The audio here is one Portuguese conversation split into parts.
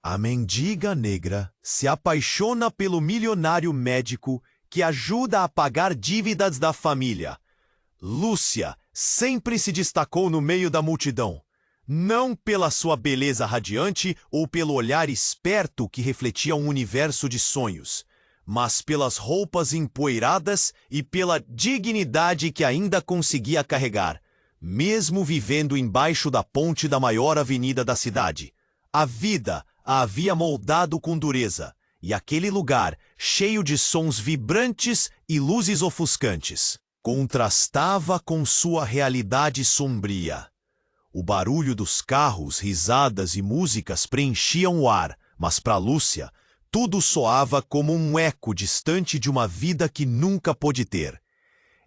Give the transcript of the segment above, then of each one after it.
A mendiga negra se apaixona pelo milionário médico que ajuda a pagar dívidas da família. Lúcia sempre se destacou no meio da multidão, não pela sua beleza radiante ou pelo olhar esperto que refletia um universo de sonhos, mas pelas roupas empoeiradas e pela dignidade que ainda conseguia carregar, mesmo vivendo embaixo da ponte da maior avenida da cidade. A vida a havia moldado com dureza, e aquele lugar, cheio de sons vibrantes e luzes ofuscantes, contrastava com sua realidade sombria. O barulho dos carros, risadas e músicas preenchiam o ar, mas para Lúcia, tudo soava como um eco distante de uma vida que nunca pôde ter.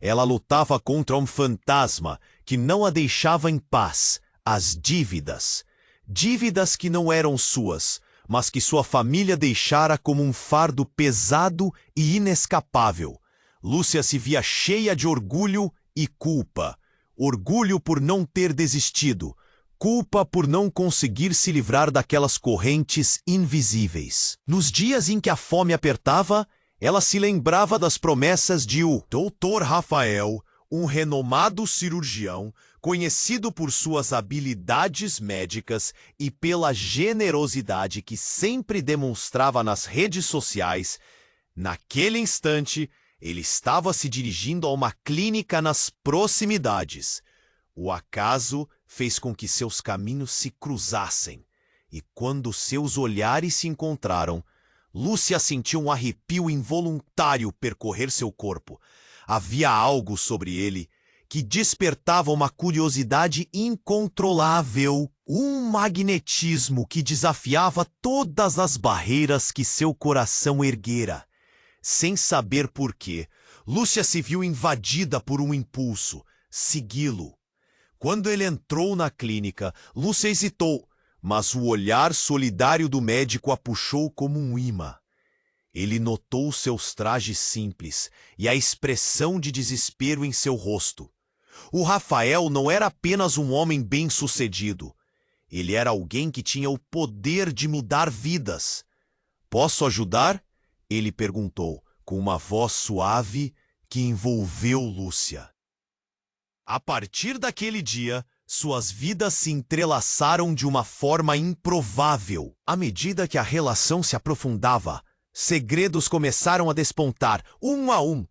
Ela lutava contra um fantasma que não a deixava em paz: as dívidas. Dívidas que não eram suas, mas que sua família deixara como um fardo pesado e inescapável. Lúcia se via cheia de orgulho e culpa. Orgulho por não ter desistido. Culpa por não conseguir se livrar daquelas correntes invisíveis. Nos dias em que a fome apertava, ela se lembrava das promessas de o Dr. Rafael, um renomado cirurgião, conhecido por suas habilidades médicas e pela generosidade que sempre demonstrava nas redes sociais. Naquele instante, ele estava se dirigindo a uma clínica nas proximidades. O acaso fez com que seus caminhos se cruzassem, e quando seus olhares se encontraram, Lúcia sentiu um arrepio involuntário percorrer seu corpo. Havia algo sobre ele que despertava uma curiosidade incontrolável, um magnetismo que desafiava todas as barreiras que seu coração erguera. Sem saber por quê, Lúcia se viu invadida por um impulso: segui-lo. Quando ele entrou na clínica, Lúcia hesitou, mas o olhar solidário do médico a puxou como um imã. Ele notou seus trajes simples e a expressão de desespero em seu rosto. O Rafael não era apenas um homem bem-sucedido. Ele era alguém que tinha o poder de mudar vidas. "Posso ajudar?" ele perguntou, com uma voz suave que envolveu Lúcia. A partir daquele dia, suas vidas se entrelaçaram de uma forma improvável. À medida que a relação se aprofundava, segredos começaram a despontar, um a um.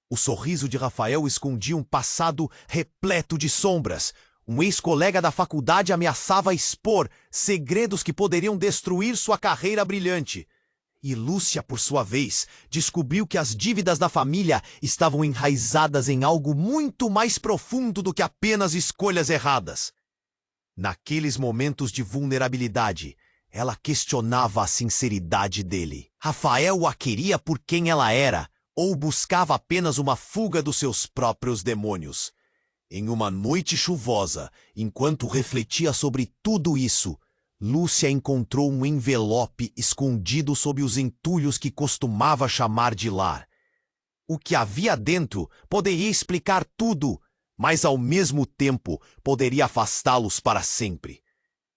O sorriso de Rafael escondia um passado repleto de sombras. Um ex-colega da faculdade ameaçava expor segredos que poderiam destruir sua carreira brilhante. E Lúcia, por sua vez, descobriu que as dívidas da família estavam enraizadas em algo muito mais profundo do que apenas escolhas erradas. Naqueles momentos de vulnerabilidade, ela questionava a sinceridade dele. Rafael a queria por quem ela era, ou buscava apenas uma fuga dos seus próprios demônios? Em uma noite chuvosa, enquanto refletia sobre tudo isso, Lúcia encontrou um envelope escondido sob os entulhos que costumava chamar de lar. O que havia dentro poderia explicar tudo, mas ao mesmo tempo poderia afastá-los para sempre.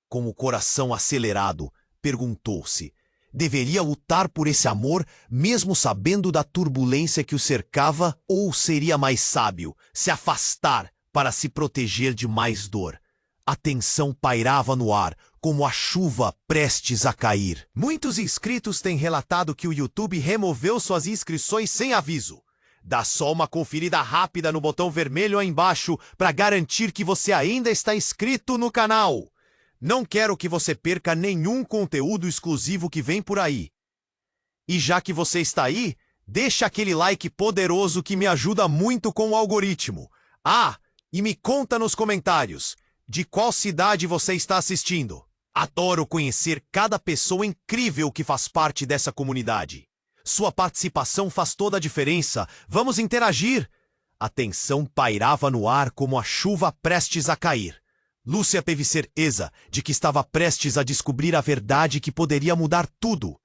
Com o coração acelerado, perguntou-se: deveria lutar por esse amor, mesmo sabendo da turbulência que o cercava, ou seria mais sábio se afastar para se proteger de mais dor? A tensão pairava no ar, como a chuva prestes a cair. Muitos inscritos têm relatado que o YouTube removeu suas inscrições sem aviso. Dá só uma conferida rápida no botão vermelho aí embaixo para garantir que você ainda está inscrito no canal. Não quero que você perca nenhum conteúdo exclusivo que vem por aí. E já que você está aí, deixa aquele like poderoso que me ajuda muito com o algoritmo. Ah, e me conta nos comentários de qual cidade você está assistindo. Adoro conhecer cada pessoa incrível que faz parte dessa comunidade. Sua participação faz toda a diferença. Vamos interagir! A tensão pairava no ar como a chuva prestes a cair. Lúcia teve certeza de que estava prestes a descobrir a verdade que poderia mudar tudo.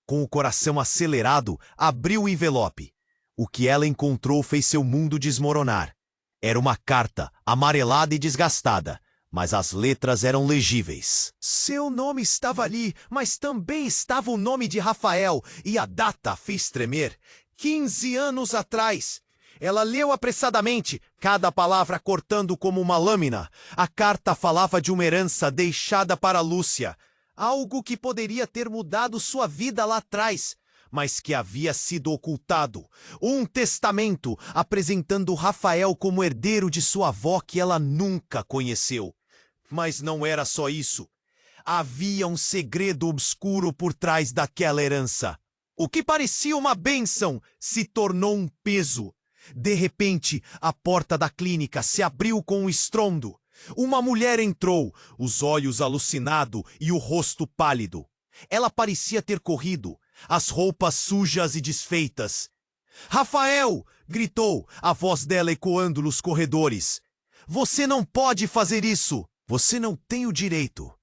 Com o coração acelerado, abriu o envelope. O que ela encontrou fez seu mundo desmoronar. Era uma carta, amarelada e desgastada, mas as letras eram legíveis. Seu nome estava ali, mas também estava o nome de Rafael, e a data fez tremer. 15 anos atrás. Ela leu apressadamente, cada palavra cortando como uma lâmina. A carta falava de uma herança deixada para Lúcia, algo que poderia ter mudado sua vida lá atrás, mas que havia sido ocultado. Um testamento apresentando Rafael como herdeiro de sua avó que ela nunca conheceu. Mas não era só isso. Havia um segredo obscuro por trás daquela herança. O que parecia uma bênção se tornou um peso. De repente, a porta da clínica se abriu com um estrondo. Uma mulher entrou, os olhos alucinados e o rosto pálido. Ela parecia ter corrido, as roupas sujas e desfeitas. "Rafael!" gritou, a voz dela ecoando nos corredores. "Você não pode fazer isso! Você não tem o direito!"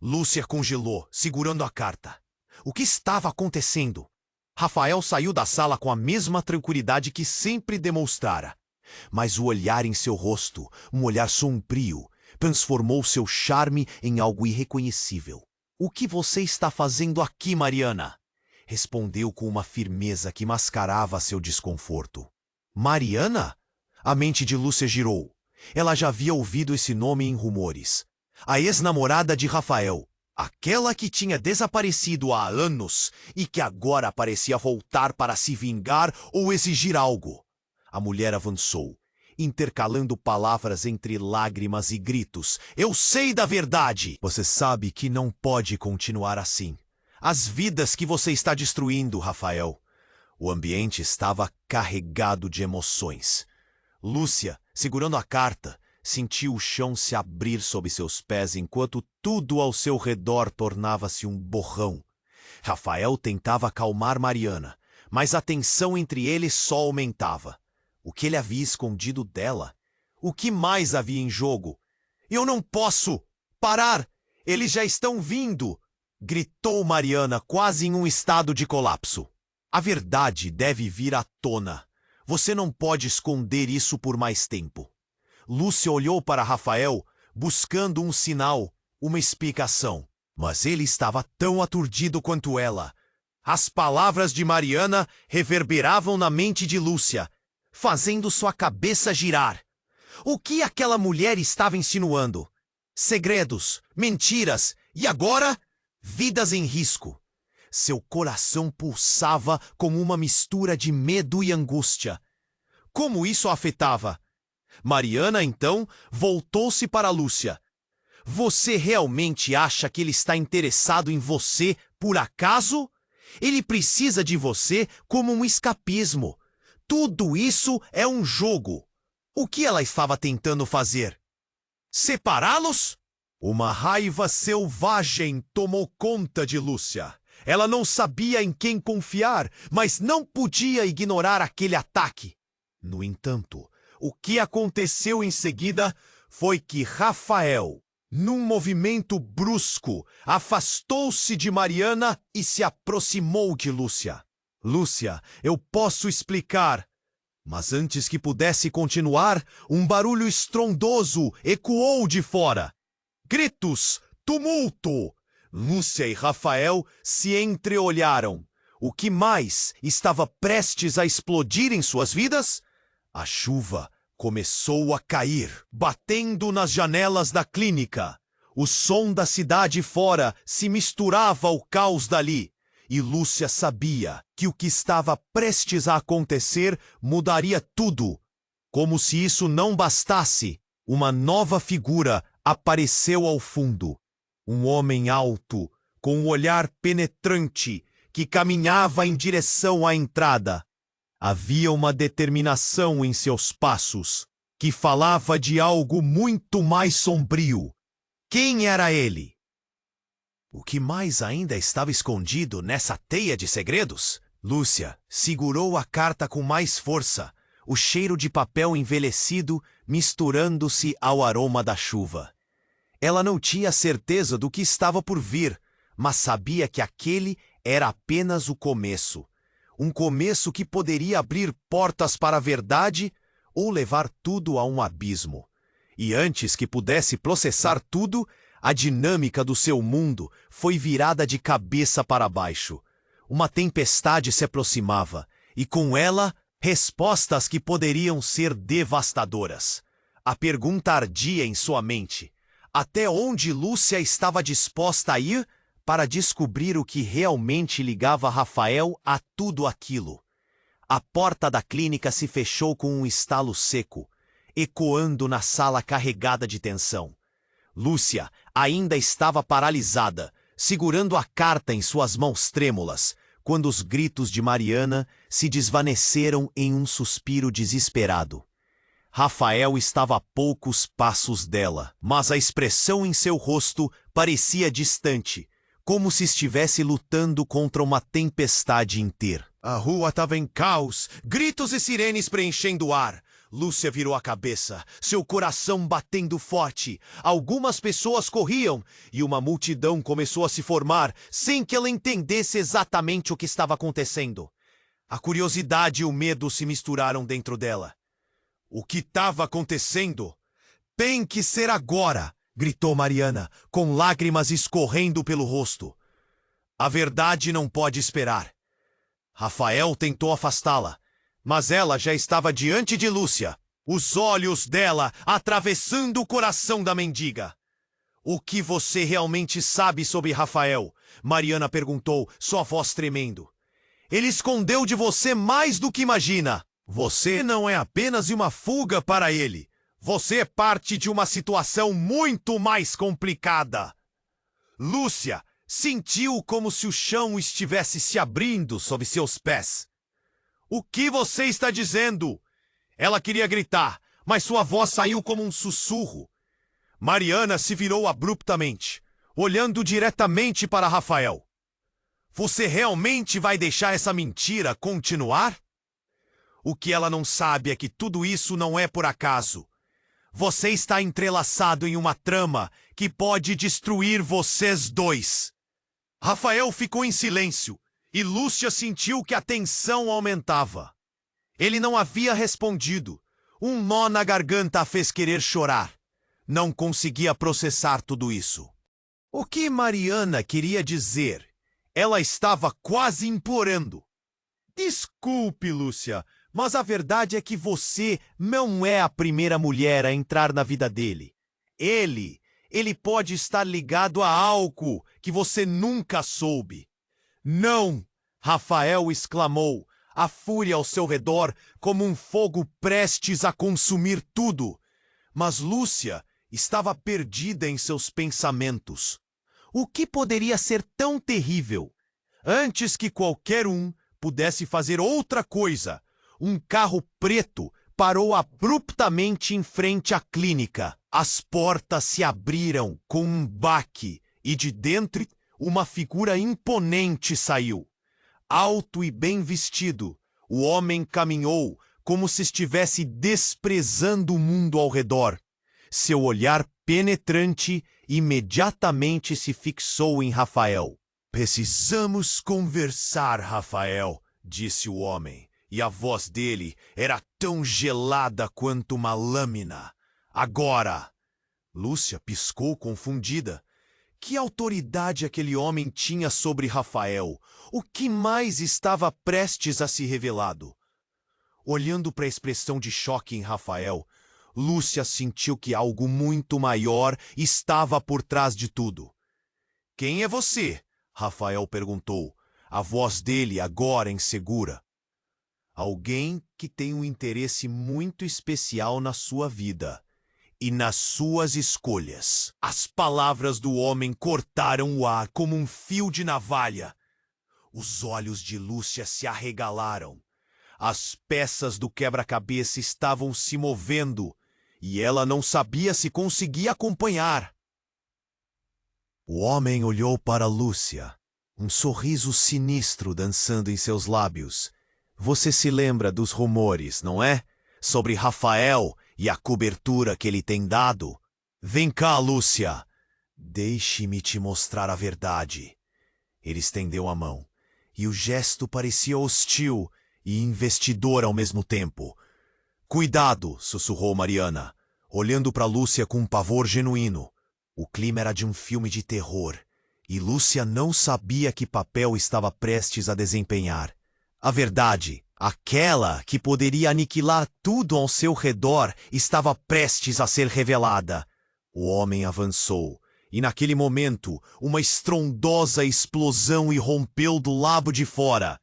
Lúcia congelou, segurando a carta. O que estava acontecendo? Rafael saiu da sala com a mesma tranquilidade que sempre demonstrara. Mas o olhar em seu rosto, um olhar sombrio, transformou seu charme em algo irreconhecível. "O que você está fazendo aqui, Mariana?" respondeu com uma firmeza que mascarava seu desconforto. "Mariana?" A mente de Lúcia girou. Ela já havia ouvido esse nome em rumores. A ex-namorada de Rafael. Aquela que tinha desaparecido há anos e que agora parecia voltar para se vingar ou exigir algo. A mulher avançou, intercalando palavras entre lágrimas e gritos. "Eu sei da verdade! Você sabe que não pode continuar assim. As vidas que você está destruindo, Rafael." O ambiente estava carregado de emoções. Lúcia, segurando a carta, sentiu o chão se abrir sob seus pés enquanto tudo ao seu redor tornava-se um borrão. Rafael tentava acalmar Mariana, mas a tensão entre eles só aumentava. O que ele havia escondido dela? O que mais havia em jogo? "Eu não posso! Parar! Eles já estão vindo!" gritou Mariana, quase em um estado de colapso. "A verdade deve vir à tona. Você não pode esconder isso por mais tempo." Lúcia olhou para Rafael, buscando um sinal, uma explicação. Mas ele estava tão aturdido quanto ela. As palavras de Mariana reverberavam na mente de Lúcia, fazendo sua cabeça girar. O que aquela mulher estava insinuando? Segredos, mentiras e agora, vidas em risco. Seu coração pulsava como uma mistura de medo e angústia. Como isso a afetava? Mariana, então, voltou-se para Lúcia. "Você realmente acha que ele está interessado em você por acaso? Ele precisa de você como um escapismo. Tudo isso é um jogo." O que ela estava tentando fazer? Separá-los? Uma raiva selvagem tomou conta de Lúcia. Ela não sabia em quem confiar, mas não podia ignorar aquele ataque. No entanto, o que aconteceu em seguida foi que Rafael, num movimento brusco, afastou-se de Mariana e se aproximou de Lúcia. "Lúcia, eu posso explicar." Mas antes que pudesse continuar, um barulho estrondoso ecoou de fora. Gritos, tumulto. Lúcia e Rafael se entreolharam. O que mais estava prestes a explodir em suas vidas? A chuva começou a cair, batendo nas janelas da clínica. O som da cidade fora se misturava ao caos dali, e Lúcia sabia que o que estava prestes a acontecer mudaria tudo. Como se isso não bastasse, uma nova figura apareceu ao fundo. Um homem alto, com um olhar penetrante, que caminhava em direção à entrada. Havia uma determinação em seus passos, que falava de algo muito mais sombrio. Quem era ele? O que mais ainda estava escondido nessa teia de segredos? Lúcia segurou a carta com mais força, o cheiro de papel envelhecido misturando-se ao aroma da chuva. Ela não tinha certeza do que estava por vir, mas sabia que aquele era apenas o começo. Um começo que poderia abrir portas para a verdade ou levar tudo a um abismo. E antes que pudesse processar tudo, a dinâmica do seu mundo foi virada de cabeça para baixo. Uma tempestade se aproximava, e com ela, respostas que poderiam ser devastadoras. A pergunta ardia em sua mente: até onde Lúcia estava disposta a ir para descobrir o que realmente ligava Rafael a tudo aquilo? A porta da clínica se fechou com um estalo seco, ecoando na sala carregada de tensão. Lúcia ainda estava paralisada, segurando a carta em suas mãos trêmulas, quando os gritos de Mariana se desvaneceram em um suspiro desesperado. Rafael estava a poucos passos dela, mas a expressão em seu rosto parecia distante, como se estivesse lutando contra uma tempestade inteira. A rua estava em caos, gritos e sirenes preenchendo o ar. Lúcia virou a cabeça, seu coração batendo forte. Algumas pessoas corriam e uma multidão começou a se formar sem que ela entendesse exatamente o que estava acontecendo. A curiosidade e o medo se misturaram dentro dela. O que estava acontecendo? Tem que ser agora! Gritou Mariana, com lágrimas escorrendo pelo rosto. A verdade não pode esperar. Rafael tentou afastá-la, mas ela já estava diante de Lúcia, os olhos dela atravessando o coração da mendiga. O que você realmente sabe sobre Rafael? Mariana perguntou, sua voz tremendo. Ele escondeu de você mais do que imagina. Você não é apenas uma fuga para ele. Você é parte de uma situação muito mais complicada. Lúcia sentiu como se o chão estivesse se abrindo sob seus pés. O que você está dizendo? Ela queria gritar, mas sua voz saiu como um sussurro. Mariana se virou abruptamente, olhando diretamente para Rafael. Você realmente vai deixar essa mentira continuar? O que ela não sabe é que tudo isso não é por acaso. Você está entrelaçado em uma trama que pode destruir vocês dois. Rafael ficou em silêncio e Lúcia sentiu que a tensão aumentava. Ele não havia respondido. Um nó na garganta a fez querer chorar. Não conseguia processar tudo isso. O que Mariana queria dizer? Ela estava quase implorando. Desculpe, Lúcia, mas a verdade é que você não é a primeira mulher a entrar na vida dele. Ele pode estar ligado a algo que você nunca soube. Não! Rafael exclamou, a fúria ao seu redor como um fogo prestes a consumir tudo. Mas Lúcia estava perdida em seus pensamentos. O que poderia ser tão terrível? Antes que qualquer um pudesse fazer outra coisa, um carro preto parou abruptamente em frente à clínica. As portas se abriram com um baque e de dentro uma figura imponente saiu. Alto e bem vestido, o homem caminhou como se estivesse desprezando o mundo ao redor. Seu olhar penetrante imediatamente se fixou em Rafael. Precisamos conversar, Rafael, disse o homem, e a voz dele era tão gelada quanto uma lâmina. Agora! Lúcia piscou confundida. Que autoridade aquele homem tinha sobre Rafael? O que mais estava prestes a se revelado? Olhando para a expressão de choque em Rafael, Lúcia sentiu que algo muito maior estava por trás de tudo. Quem é você? Rafael perguntou, a voz dele agora insegura. Alguém que tem um interesse muito especial na sua vida e nas suas escolhas. As palavras do homem cortaram o ar como um fio de navalha. Os olhos de Lúcia se arregalaram. As peças do quebra-cabeça estavam se movendo e ela não sabia se conseguia acompanhar. O homem olhou para Lúcia, um sorriso sinistro dançando em seus lábios. Você se lembra dos rumores, não é? Sobre Rafael e a cobertura que ele tem dado? Vem cá, Lúcia. Deixe-me te mostrar a verdade. Ele estendeu a mão, e o gesto parecia hostil e investidor ao mesmo tempo. Cuidado, sussurrou Mariana. olhando para Lúcia com um pavor genuíno. O clima era de um filme de terror, e Lúcia não sabia que papel estava prestes a desempenhar. A verdade, aquela que poderia aniquilar tudo ao seu redor, estava prestes a ser revelada. O homem avançou, e naquele momento, uma estrondosa explosão irrompeu do lado de fora.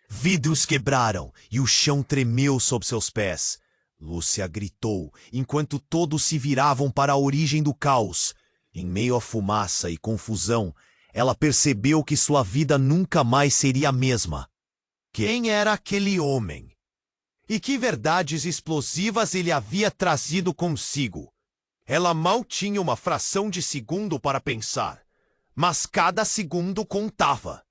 Vidros quebraram e o chão tremeu sob seus pés. Lúcia gritou, enquanto todos se viravam para a origem do caos. Em meio à fumaça e confusão, ela percebeu que sua vida nunca mais seria a mesma. Quem era aquele homem? E que verdades explosivas ele havia trazido consigo? Ela mal tinha uma fração de segundo para pensar, mas cada segundo contava.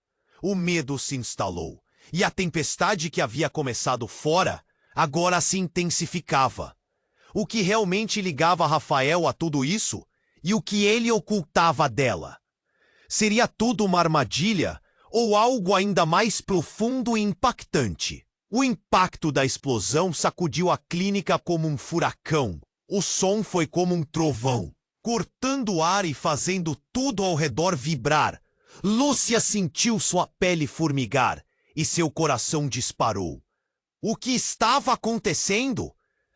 O medo se instalou, e a tempestade que havia começado fora agora se intensificava. O que realmente ligava Rafael a tudo isso? E o que ele ocultava dela? Seria tudo uma armadilha ou algo ainda mais profundo e impactante? O impacto da explosão sacudiu a clínica como um furacão. O som foi como um trovão, cortando o ar e fazendo tudo ao redor vibrar. Lúcia sentiu sua pele formigar e seu coração disparou. O que estava acontecendo?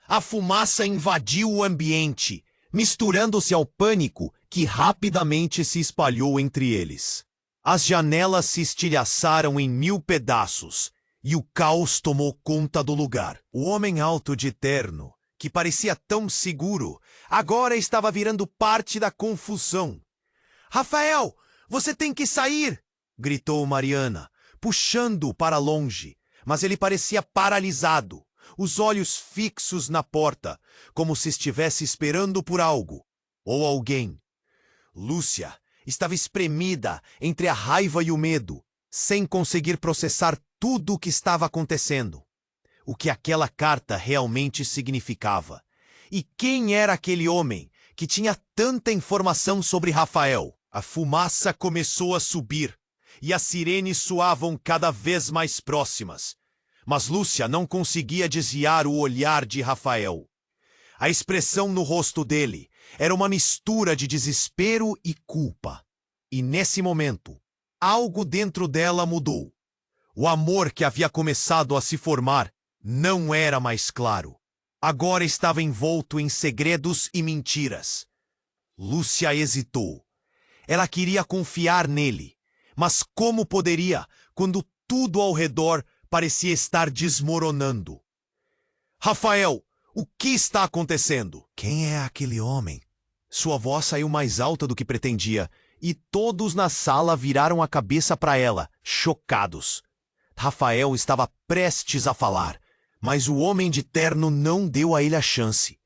A fumaça invadiu o ambiente, misturando-se ao pânico que rapidamente se espalhou entre eles. As janelas se estilhaçaram em 1000 pedaços e o caos tomou conta do lugar. O homem alto de terno, que parecia tão seguro, agora estava virando parte da confusão. "Rafael, você tem que sair!" gritou Mariana, puxando-o para longe, mas ele parecia paralisado, os olhos fixos na porta, como se estivesse esperando por algo ou alguém. Lúcia estava espremida entre a raiva e o medo, sem conseguir processar tudo o que estava acontecendo. O que aquela carta realmente significava? E quem era aquele homem que tinha tanta informação sobre Rafael? A fumaça começou a subir, e as sirenes soavam cada vez mais próximas. Mas Lúcia não conseguia desviar o olhar de Rafael. A expressão no rosto dele era uma mistura de desespero e culpa. E nesse momento, algo dentro dela mudou. O amor que havia começado a se formar não era mais claro. Agora estava envolto em segredos e mentiras. Lúcia hesitou. Ela queria confiar nele, mas como poderia quando tudo ao redor parecia estar desmoronando? "Rafael, o que está acontecendo?" "Quem é aquele homem?" Sua voz saiu mais alta do que pretendia, e todos na sala viraram a cabeça para ela, chocados. Rafael estava prestes a falar, mas o homem de terno não deu a ele a chance.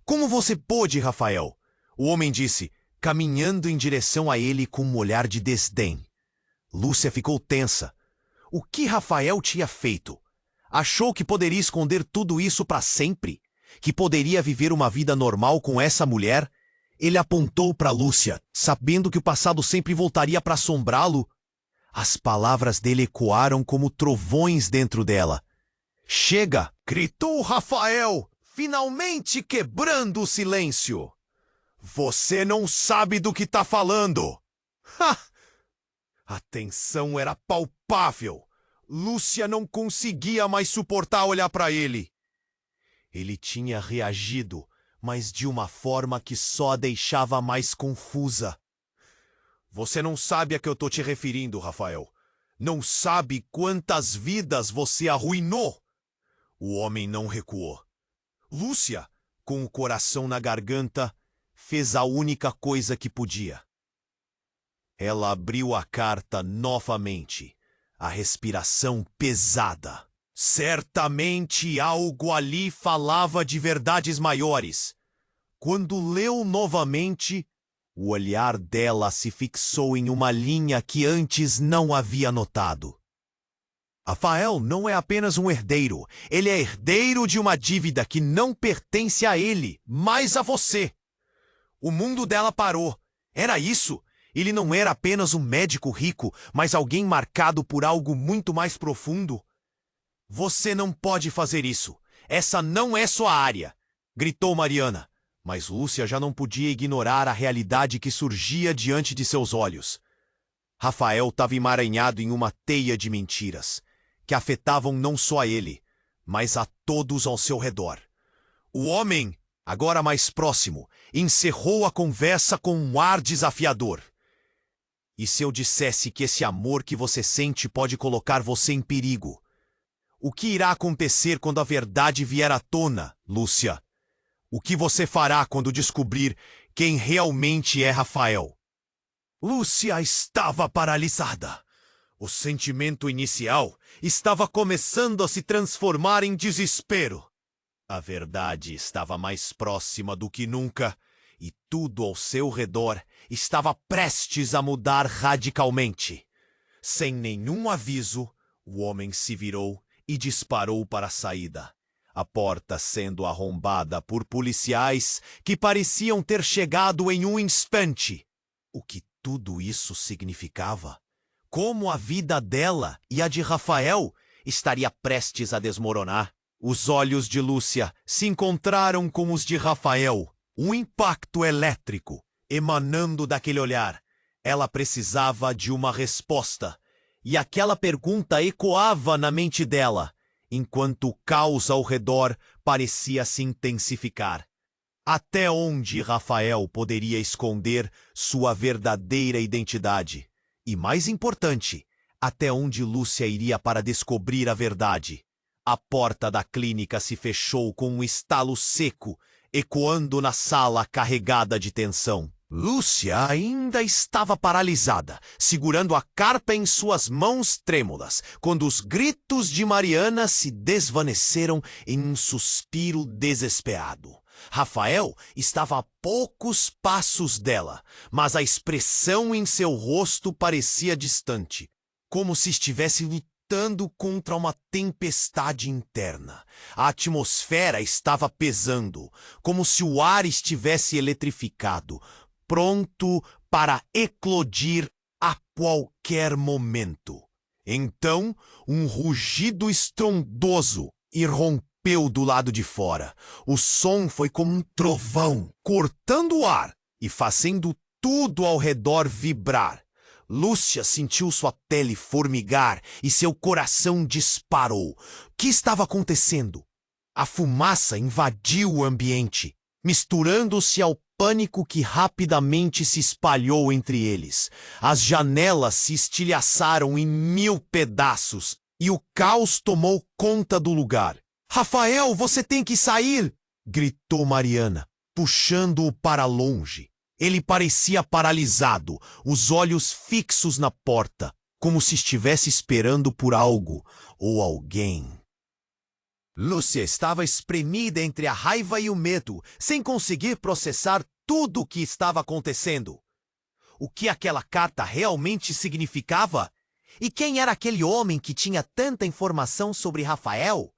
"Como você pôde, Rafael?" O homem disse, caminhando em direção a ele com um olhar de desdém. Lúcia ficou tensa. O que Rafael tinha feito? Achou que poderia esconder tudo isso para sempre? Que poderia viver uma vida normal com essa mulher? Ele apontou para Lúcia, sabendo que o passado sempre voltaria para assombrá-lo. As palavras dele ecoaram como trovões dentro dela. "Chega!" gritou Rafael, finalmente quebrando o silêncio. "Você não sabe do que está falando!" Ha! A tensão era palpável. Lúcia não conseguia mais suportar olhar para ele. Ele tinha reagido, mas de uma forma que só a deixava mais confusa. "Você não sabe a que eu estou te referindo, Rafael. Não sabe quantas vidas você arruinou." O homem não recuou. Lúcia, com o coração na garganta, fez a única coisa que podia. Ela abriu a carta novamente, a respiração pesada. Certamente algo ali falava de verdades maiores. Quando leu novamente, o olhar dela se fixou em uma linha que antes não havia notado. Rafael não é apenas um herdeiro. Ele é herdeiro de uma dívida que não pertence a ele, mas a você. O mundo dela parou. Era isso. Ele não era apenas um médico rico, mas alguém marcado por algo muito mais profundo. "Você não pode fazer isso. Essa não é sua área", gritou Mariana. Mas Lúcia já não podia ignorar a realidade que surgia diante de seus olhos. Rafael estava emaranhado em uma teia de mentiras, que afetavam não só a ele, mas a todos ao seu redor. O homem, agora mais próximo, encerrou a conversa com um ar desafiador. E se eu dissesse que esse amor que você sente pode colocar você em perigo? O que irá acontecer quando a verdade vier à tona, Lúcia? O que você fará quando descobrir quem realmente é Rafael? Lúcia estava paralisada. O sentimento inicial estava começando a se transformar em desespero. A verdade estava mais próxima do que nunca, e tudo ao seu redor estava prestes a mudar radicalmente. Sem nenhum aviso, o homem se virou e disparou para a saída, a porta sendo arrombada por policiais que pareciam ter chegado em um instante. O que tudo isso significava? Como a vida dela e a de Rafael estaria prestes a desmoronar? Os olhos de Lúcia se encontraram com os de Rafael. Um impacto elétrico emanando daquele olhar. Ela precisava de uma resposta. E aquela pergunta ecoava na mente dela, enquanto o caos ao redor parecia se intensificar. Até onde Rafael poderia esconder sua verdadeira identidade? E mais importante, até onde Lúcia iria para descobrir a verdade? A porta da clínica se fechou com um estalo seco, ecoando na sala carregada de tensão. Lúcia ainda estava paralisada, segurando a carta em suas mãos trêmulas, quando os gritos de Mariana se desvaneceram em um suspiro desesperado. Rafael estava a poucos passos dela, mas a expressão em seu rosto parecia distante, como se estivesse lutando contra uma tempestade interna. A atmosfera estava pesando, como se o ar estivesse eletrificado, pronto para eclodir a qualquer momento. Então, um rugido estrondoso irrompeu do lado de fora. O som foi como um trovão, cortando o ar e fazendo tudo ao redor vibrar. Lúcia sentiu sua pele formigar e seu coração disparou. O que estava acontecendo? A fumaça invadiu o ambiente, misturando-se ao pânico que rapidamente se espalhou entre eles. As janelas se estilhaçaram em 1000 pedaços e o caos tomou conta do lugar. "Rafael, você tem que sair!" gritou Mariana, puxando-o para longe. Ele parecia paralisado, os olhos fixos na porta, como se estivesse esperando por algo ou alguém. Lúcia estava espremida entre a raiva e o medo, sem conseguir processar tudo o que estava acontecendo. O que aquela carta realmente significava? E quem era aquele homem que tinha tanta informação sobre Rafael?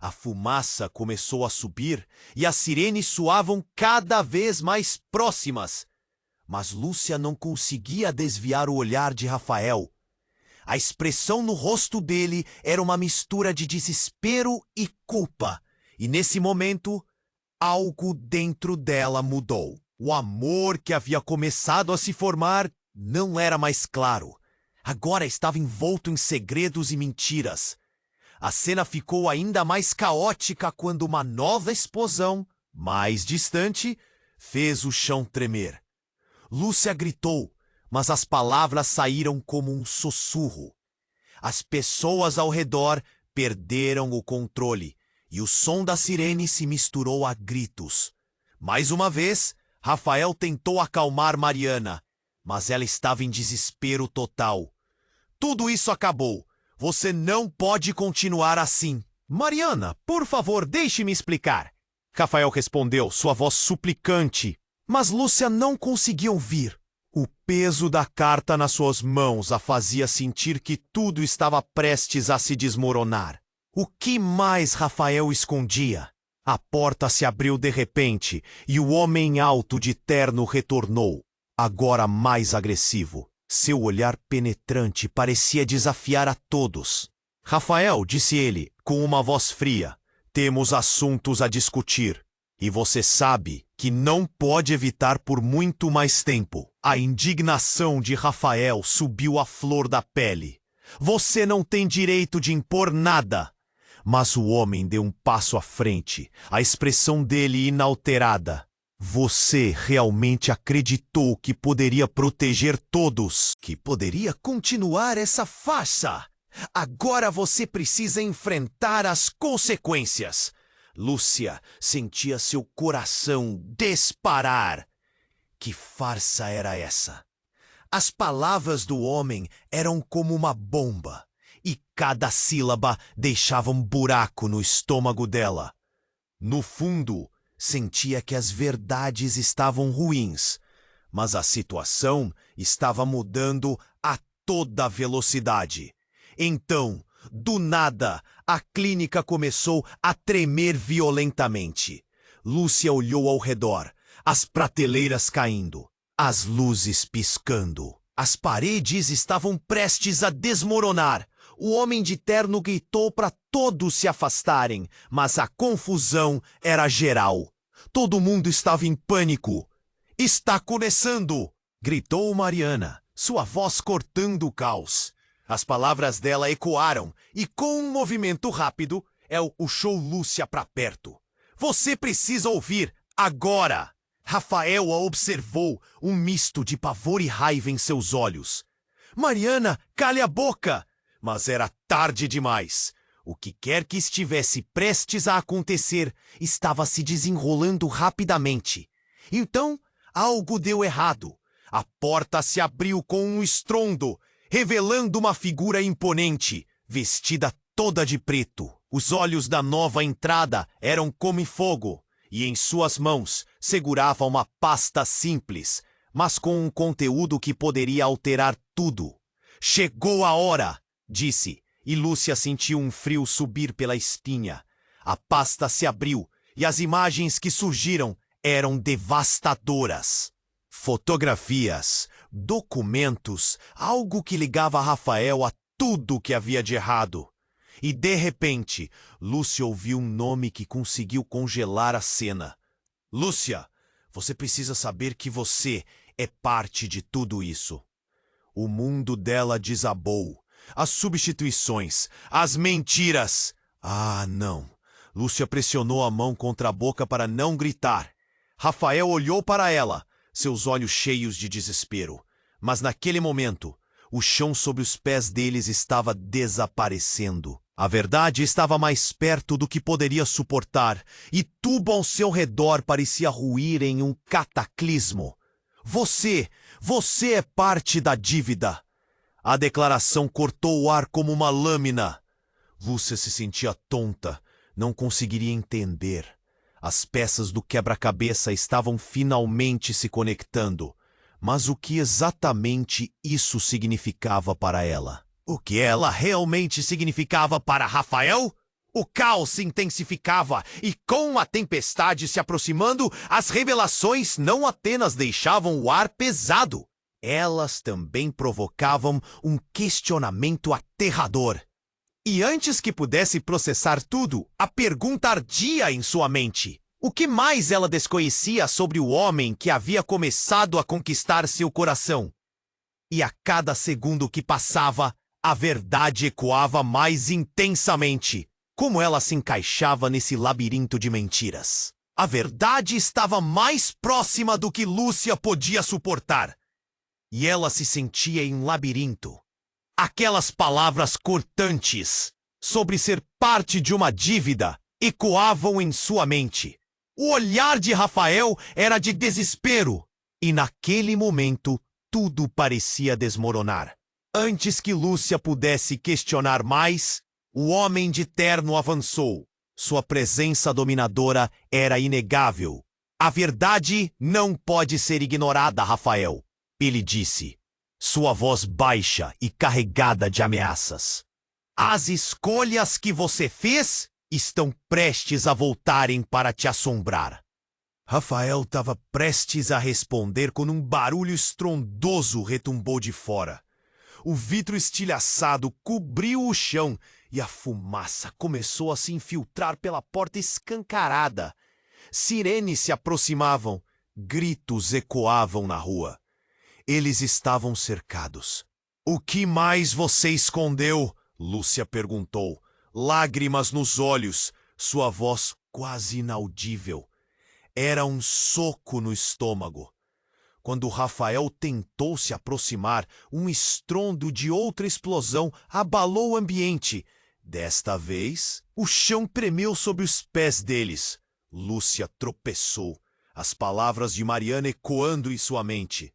A fumaça começou a subir e as sirenes soavam cada vez mais próximas. Mas Lúcia não conseguia desviar o olhar de Rafael. A expressão no rosto dele era uma mistura de desespero e culpa. E nesse momento, algo dentro dela mudou. O amor que havia começado a se formar não era mais claro. Agora estava envolto em segredos e mentiras. A cena ficou ainda mais caótica quando uma nova explosão, mais distante, fez o chão tremer. Lúcia gritou, mas as palavras saíram como um sussurro. As pessoas ao redor perderam o controle e o som da sirene se misturou a gritos. Mais uma vez, Rafael tentou acalmar Mariana, mas ela estava em desespero total. "Tudo isso acabou. Você não pode continuar assim." "Mariana, por favor, deixe-me explicar." Rafael respondeu, sua voz suplicante, mas Lúcia não conseguia ouvir. O peso da carta nas suas mãos a fazia sentir que tudo estava prestes a se desmoronar. O que mais Rafael escondia? A porta se abriu de repente e o homem alto de terno retornou, agora mais agressivo. Seu olhar penetrante parecia desafiar a todos. "Rafael", disse ele, com uma voz fria, "temos assuntos a discutir." E você sabe que não pode evitar por muito mais tempo. A indignação de Rafael subiu à flor da pele. Você não tem direito de impor nada. Mas o homem deu um passo à frente, a expressão dele inalterada. Você realmente acreditou que poderia proteger todos, que poderia continuar essa farsa. Agora você precisa enfrentar as consequências. Lúcia sentia seu coração disparar. Que farsa era essa? As palavras do homem eram como uma bomba, e cada sílaba deixava um buraco no estômago dela. No fundo, sentia que as verdades estavam ruins, mas a situação estava mudando a toda velocidade. Então, do nada, a clínica começou a tremer violentamente. Lúcia olhou ao redor, as prateleiras caindo, as luzes piscando. As paredes estavam prestes a desmoronar. O homem de terno gritou para todos se afastarem, mas a confusão era geral. Todo mundo estava em pânico. "Está começando!" gritou Mariana, sua voz cortando o caos. As palavras dela ecoaram e, com um movimento rápido, El puxou Lúcia para perto. "Você precisa ouvir agora!" Rafael a observou, um misto de pavor e raiva em seus olhos. "Mariana, cale a boca!" Mas era tarde demais. O que quer que estivesse prestes a acontecer estava se desenrolando rapidamente. Então, algo deu errado. A porta se abriu com um estrondo, revelando uma figura imponente, vestida toda de preto. Os olhos da nova entrada eram como fogo, e em suas mãos segurava uma pasta simples, mas com um conteúdo que poderia alterar tudo. "Chegou a hora!" disse, e Lúcia sentiu um frio subir pela espinha. A pasta se abriu, e as imagens que surgiram eram devastadoras. Fotografias, documentos, algo que ligava Rafael a tudo que havia de errado. E, de repente, Lúcia ouviu um nome que conseguiu congelar a cena. "Lúcia, você precisa saber que você é parte de tudo isso." O mundo dela desabou. As substituições, as mentiras. Ah, não. Lúcia pressionou a mão contra a boca para não gritar. Rafael olhou para ela, seus olhos cheios de desespero. Mas naquele momento, o chão sob os pés deles estava desaparecendo. A verdade estava mais perto do que poderia suportar, e tudo ao seu redor parecia ruir em um cataclismo. Você é parte da dívida." A declaração cortou o ar como uma lâmina. Lúcia se sentia tonta, não conseguiria entender. As peças do quebra-cabeça estavam finalmente se conectando. Mas o que exatamente isso significava para ela? O que ela realmente significava para Rafael? O caos se intensificava e, com a tempestade se aproximando, as revelações não apenas deixavam o ar pesado. Elas também provocavam um questionamento aterrador. E antes que pudesse processar tudo, a pergunta ardia em sua mente. O que mais ela desconhecia sobre o homem que havia começado a conquistar seu coração? E a cada segundo que passava, a verdade ecoava mais intensamente. Como ela se encaixava nesse labirinto de mentiras? A verdade estava mais próxima do que Lúcia podia suportar. E ela se sentia em um labirinto. Aquelas palavras cortantes sobre ser parte de uma dívida ecoavam em sua mente. O olhar de Rafael era de desespero. E naquele momento, tudo parecia desmoronar. Antes que Lúcia pudesse questionar mais, o homem de terno avançou. Sua presença dominadora era inegável. "A verdade não pode ser ignorada, Rafael", ele disse, sua voz baixa e carregada de ameaças. "As escolhas que você fez estão prestes a voltarem para te assombrar." Rafael estava prestes a responder quando um barulho estrondoso retumbou de fora. O vidro estilhaçado cobriu o chão e a fumaça começou a se infiltrar pela porta escancarada. Sirenes se aproximavam, gritos ecoavam na rua. Eles estavam cercados. "O que mais você escondeu?" Lúcia perguntou, lágrimas nos olhos, sua voz quase inaudível. Era um soco no estômago. Quando Rafael tentou se aproximar, um estrondo de outra explosão abalou o ambiente. Desta vez, o chão tremeu sob os pés deles. Lúcia tropeçou, as palavras de Mariana ecoando em sua mente.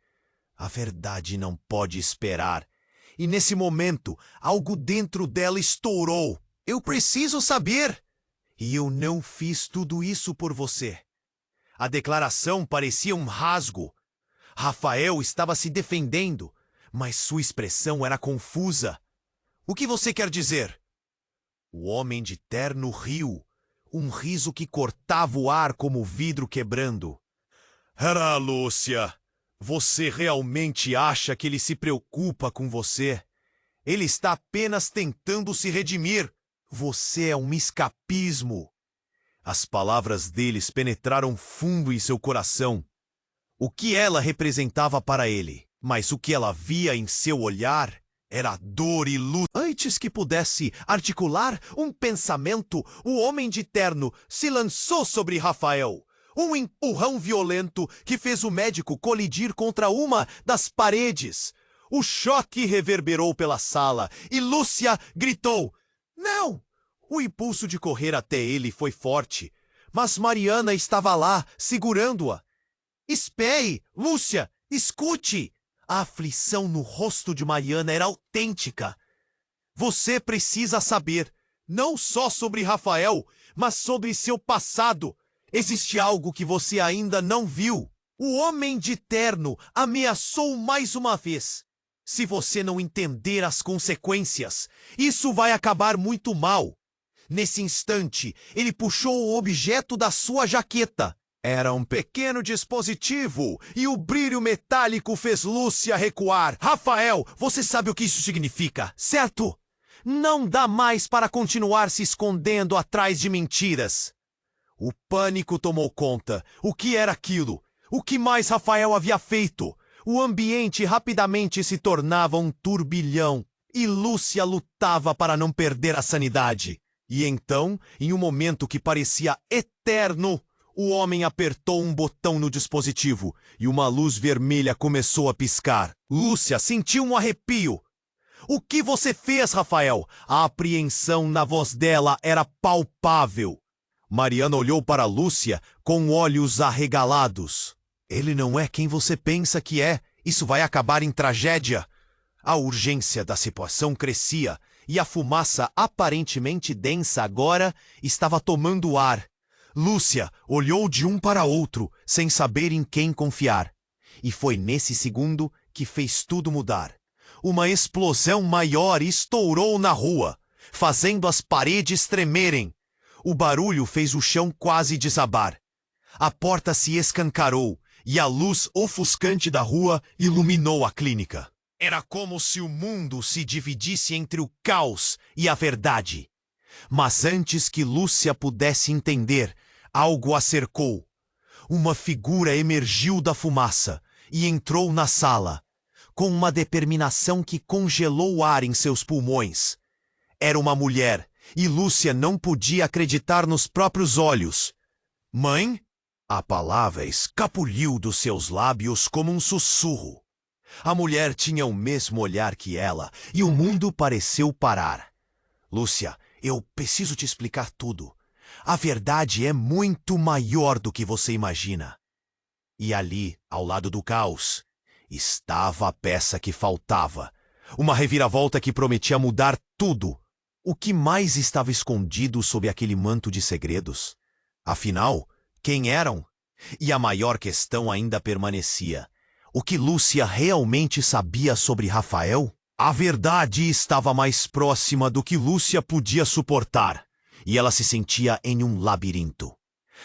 A verdade não pode esperar. E nesse momento, algo dentro dela estourou. "Eu preciso saber! E eu não fiz tudo isso por você." A declaração parecia um rasgo. Rafael estava se defendendo, mas sua expressão era confusa. "O que você quer dizer?" O homem de terno riu, um riso que cortava o ar como vidro quebrando. "Era, Lúcia. Você realmente acha que ele se preocupa com você? Ele está apenas tentando se redimir. Você é um escapismo." As palavras deles penetraram fundo em seu coração. O que ela representava para ele, mas o que ela via em seu olhar era dor e luta. Antes que pudesse articular um pensamento, o homem de terno se lançou sobre Rafael. Um empurrão violento que fez o médico colidir contra uma das paredes. O choque reverberou pela sala e Lúcia gritou: "Não!" O impulso de correr até ele foi forte, mas Mariana estava lá, segurando-a. "Espere, Lúcia, escute!" A aflição no rosto de Mariana era autêntica. "Você precisa saber, não só sobre Rafael, mas sobre seu passado. Existe algo que você ainda não viu. O homem de terno ameaçou mais uma vez. Se você não entender as consequências, isso vai acabar muito mal." Nesse instante, ele puxou o objeto da sua jaqueta. Era um pequeno dispositivo, e o brilho metálico fez Lúcia recuar. "Rafael, você sabe o que isso significa, certo? Não dá mais para continuar se escondendo atrás de mentiras." O pânico tomou conta. O que era aquilo? O que mais Rafael havia feito? O ambiente rapidamente se tornava um turbilhão, e Lúcia lutava para não perder a sanidade. E então, em um momento que parecia eterno, o homem apertou um botão no dispositivo e uma luz vermelha começou a piscar. Lúcia sentiu um arrepio. "O que você fez, Rafael?" A apreensão na voz dela era palpável. Mariana olhou para Lúcia com olhos arregalados. "Ele não é quem você pensa que é. Isso vai acabar em tragédia." A urgência da situação crescia e a fumaça aparentemente densa agora estava tomando ar. Lúcia olhou de um para outro, sem saber em quem confiar. E foi nesse segundo que fez tudo mudar. Uma explosão maior estourou na rua, fazendo as paredes tremerem. O barulho fez o chão quase desabar. A porta se escancarou e a luz ofuscante da rua iluminou a clínica. Era como se o mundo se dividisse entre o caos e a verdade. Mas antes que Lúcia pudesse entender, algo a cercou. Uma figura emergiu da fumaça e entrou na sala, com uma determinação que congelou o ar em seus pulmões. Era uma mulher, e Lúcia não podia acreditar nos próprios olhos. "Mãe?" A palavra escapuliu dos seus lábios como um sussurro. A mulher tinha o mesmo olhar que ela, e o mundo pareceu parar. "Lúcia, eu preciso te explicar tudo. A verdade é muito maior do que você imagina." E ali, ao lado do caos, estava a peça que faltava. Uma reviravolta que prometia mudar tudo. O que mais estava escondido sob aquele manto de segredos? Afinal, quem eram? E a maior questão ainda permanecia. O que Lúcia realmente sabia sobre Rafael? A verdade estava mais próxima do que Lúcia podia suportar, e ela se sentia em um labirinto.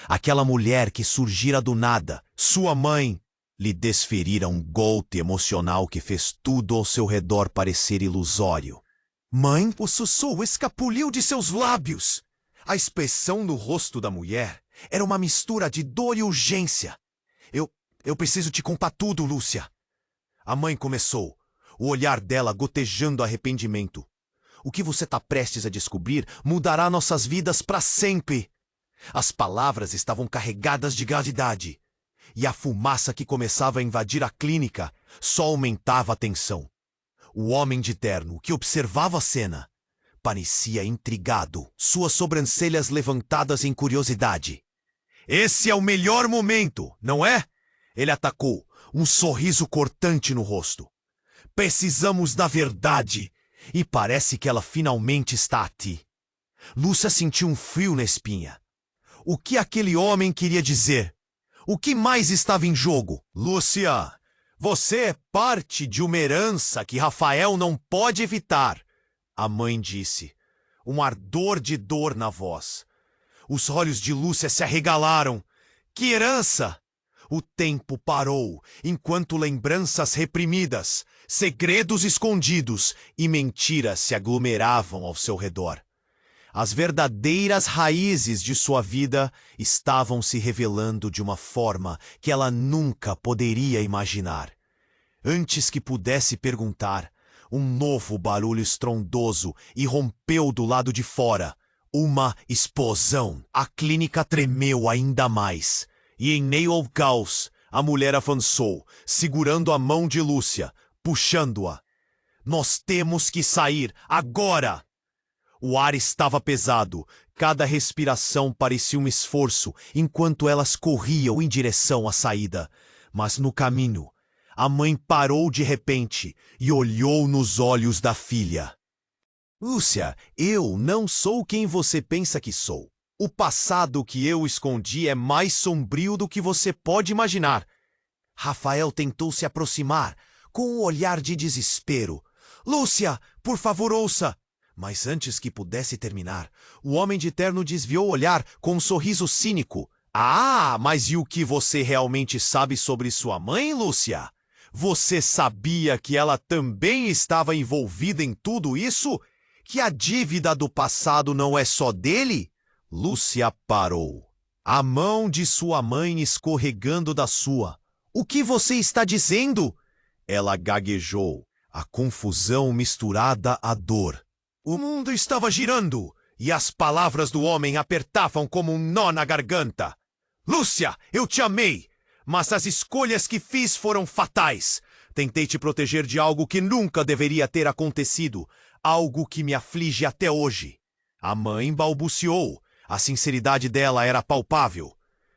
Aquela mulher que surgira do nada, sua mãe, lhe desferira um golpe emocional que fez tudo ao seu redor parecer ilusório. "Mãe?" O sussurro escapuliu de seus lábios. A expressão no rosto da mulher Era uma mistura de dor e urgência. Eu preciso te contar tudo, Lúcia. A mãe começou, o olhar dela gotejando arrependimento. O que você está prestes a descobrir mudará nossas vidas para sempre. As palavras estavam carregadas de gravidade. E a fumaça que começava a invadir a clínica só aumentava a tensão. O homem de terno, que observava a cena, parecia intrigado, suas sobrancelhas levantadas em curiosidade. Esse é o melhor momento, não é? Ele atacou, um sorriso cortante no rosto. Precisamos da verdade. E parece que ela finalmente está aqui. Lúcia sentiu um frio na espinha. O que aquele homem queria dizer? O que mais estava em jogo? Lúcia, você é parte de uma herança que Rafael não pode evitar, a mãe disse, um ardor de dor na voz. Os olhos de Lúcia se arregalaram. Que herança? O tempo parou, enquanto lembranças reprimidas, segredos escondidos e mentiras se aglomeravam ao seu redor. As verdadeiras raízes de sua vida estavam se revelando de uma forma que ela nunca poderia imaginar. Antes que pudesse perguntar, um novo barulho estrondoso irrompeu do lado de fora. Uma explosão. A clínica tremeu ainda mais. E em meio ao caos, a mulher avançou, segurando a mão de Lúcia, puxando-a. Nós temos que sair, agora! O ar estava pesado, cada respiração parecia um esforço, enquanto elas corriam em direção à saída. Mas no caminho, a mãe parou de repente e olhou nos olhos da filha. Lúcia, eu não sou quem você pensa que sou. O passado que eu escondi é mais sombrio do que você pode imaginar. Rafael tentou se aproximar, com um olhar de desespero. Lúcia, por favor, ouça! Mas antes que pudesse terminar, o homem de terno desviou o olhar com um sorriso cínico. Ah, mas e o que você realmente sabe sobre sua mãe, Lúcia? Você sabia que ela também estava envolvida em tudo isso? Que a dívida do passado não é só dele? Lúcia parou, a mão de sua mãe escorregando da sua. O que você está dizendo? Ela gaguejou, a confusão misturada à dor. O mundo estava girando, e as palavras do homem apertavam como um nó na garganta. Lúcia, eu te amei, mas as escolhas que fiz foram fatais. Tentei te proteger de algo que nunca deveria ter acontecido, algo que me aflige até hoje. A mãe balbuciou. A sinceridade dela era palpável.